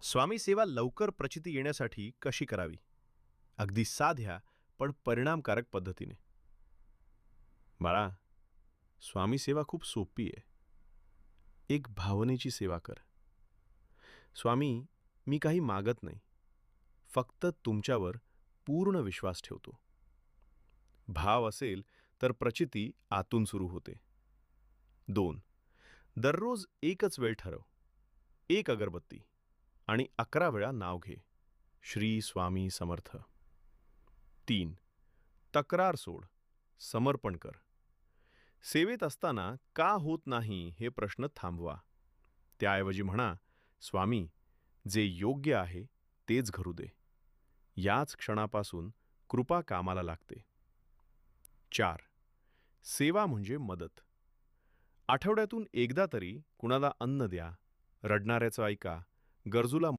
स्वामी सेवा लवकर प्रचिती येण्यासाठी कशी करावी? अगदी साध्या पण परिणामकारक पद्धतीने. बाळा, स्वामी सेवा खूप सोपी आहे. एक भावनेची सेवा कर. स्वामी, मी काही मागत नाही. फक्त तुमच्यावर पूर्ण विश्वास ठेवतो. भाव असेल तर प्रचिती आतून सुरू होते. 2. दररोज एकच वेळ ठरव. एक अगरबत्ती आणि 11 वेळा नाव घे. श्री स्वामी समर्थ. 3. तक्रार सोड. समर्पण कर. सेवेत असताना का होत नाही हे प्रश्न थांबवा. त्याऐवजी म्हणा, स्वामी, जे योग्य आहे तेच घडू दे. याच क्षणापासून कृपा कामाला लागते. 4. सेवा म्हणजे मदत. आठवड्यातून एकदा तरी कुणाला अन्न द्या, रडणाऱ्याचं ऐका, गरजूला